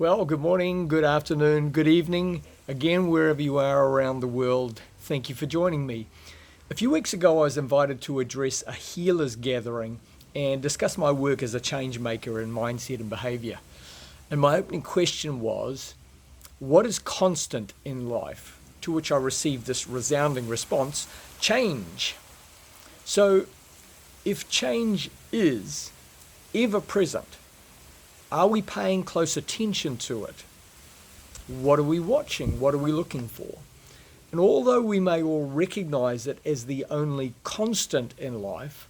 Well, good morning, good afternoon, good evening, again, wherever you are around the world. Thank you for joining me. A few weeks ago, I was invited to address a healers gathering and discuss my work as a change maker in mindset and behaviour. And my opening question was, what is constant in life? To which I received this resounding response, change. So, if change is ever present, are we paying close attention to it? What are we watching? What are we looking for? And although we may all recognize it as the only constant in life,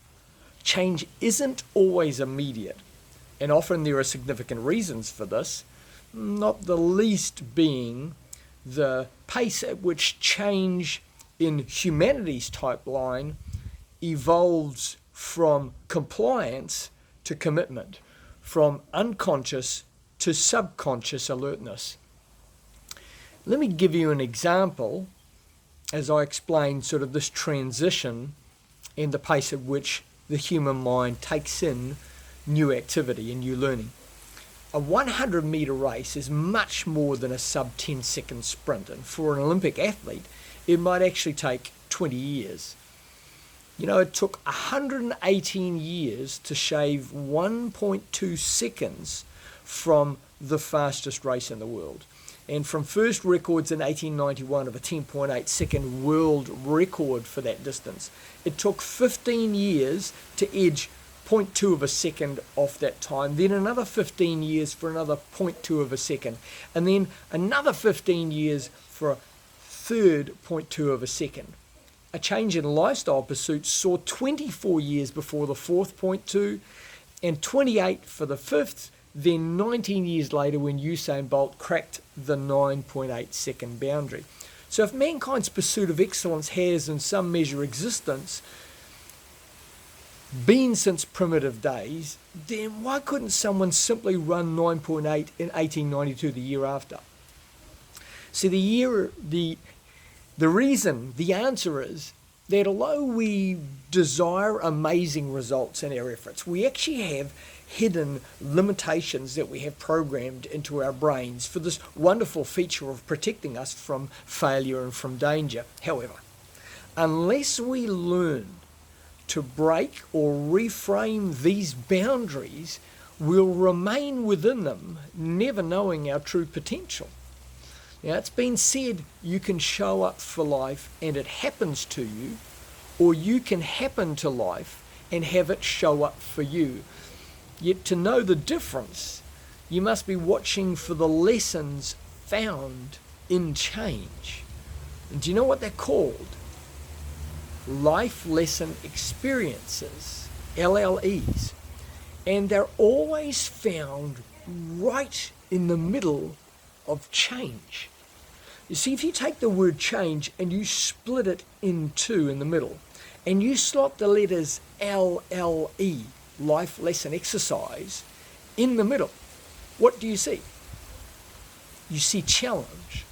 change isn't always immediate. And often there are significant reasons for this, not the least being the pace at which change in humanity's pipeline evolves from compliance to commitment, from unconscious to subconscious alertness. Let me give you an example as I explain sort of this transition and the pace at which the human mind takes in new activity and new learning. A 100-metre race is much more than a sub-10 second sprint, and for an Olympic athlete it might actually take 20 years. You know, it took 118 years to shave 1.2 seconds from the fastest race in the world. And from first records in 1891 of a 10.8 second world record for that distance, it took 15 years to edge 0.2 of a second off that time, then another 15 years for another 0.2 of a second, and then another 15 years for a third 0.2 of a second. A change in lifestyle pursuits saw 24 years before the fourth 0.2 and 28 for the fifth, then 19 years later when Usain Bolt cracked the 9.8 second boundary. So if mankind's pursuit of excellence has in some measure existence been since primitive days, then why couldn't someone simply run 9.8 in 1892, the year after? See, the answer is that although we desire amazing results in our efforts, we actually have hidden limitations that we have programmed into our brains for this wonderful feature of protecting us from failure and from danger. However, unless we learn to break or reframe these boundaries, we'll remain within them, never knowing our true potential. Now, it's been said you can show up for life and it happens to you, or you can happen to life and have it show up for you. Yet to know the difference, you must be watching for the lessons found in change. And do you know what they're called? Life lesson experiences, LLEs. And they're always found right in the middle of change. You see, if you take the word change and you split it in two in the middle, and you slot the letters LLE, life lesson exercise, in the middle, what do you see? You see challenge.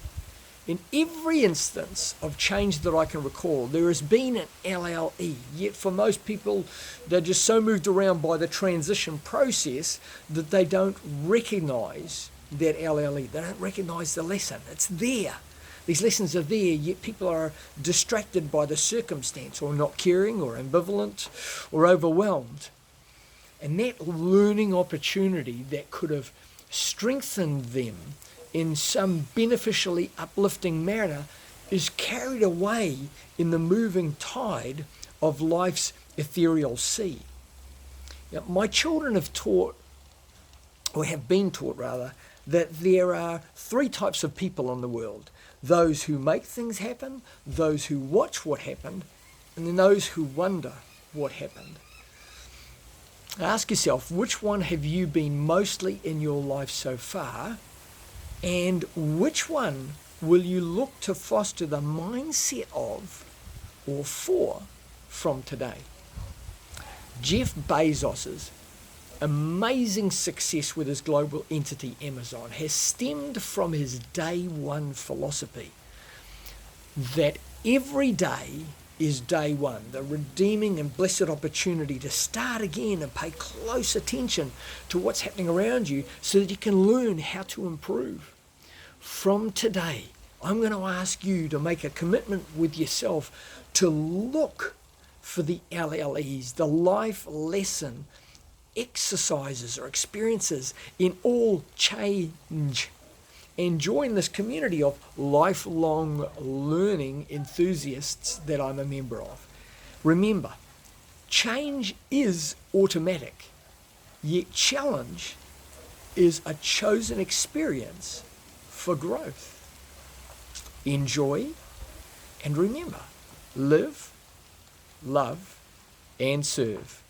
In every instance of change that I can recall, there has been an LLE, yet for most people, they're just so moved around by the transition process that they don't recognize that LLE. They don't recognize the lesson. It's there. These lessons are there, yet people are distracted by the circumstance, or not caring, or ambivalent, or overwhelmed. And that learning opportunity that could have strengthened them in some beneficially uplifting manner is carried away in the moving tide of life's ethereal sea. Now, my children have been taught that there are three types of people in the world: those who make things happen, those who watch what happened, and then those who wonder what happened. Ask yourself, which one have you been mostly in your life so far, and which one will you look to foster the mindset of or for from today? Jeff Bezos's amazing success with his global entity Amazon has stemmed from his day one philosophy that every day is day one, the redeeming and blessed opportunity to start again and pay close attention to what's happening around you so that you can learn how to improve. From today, I'm going to ask you to make a commitment with yourself to look for the LLEs, the life lesson exercises or experiences in all change, and join this community of lifelong learning enthusiasts that I'm a member of. Remember, change is automatic, yet challenge is a chosen experience for growth. Enjoy, and remember, live, love, and serve.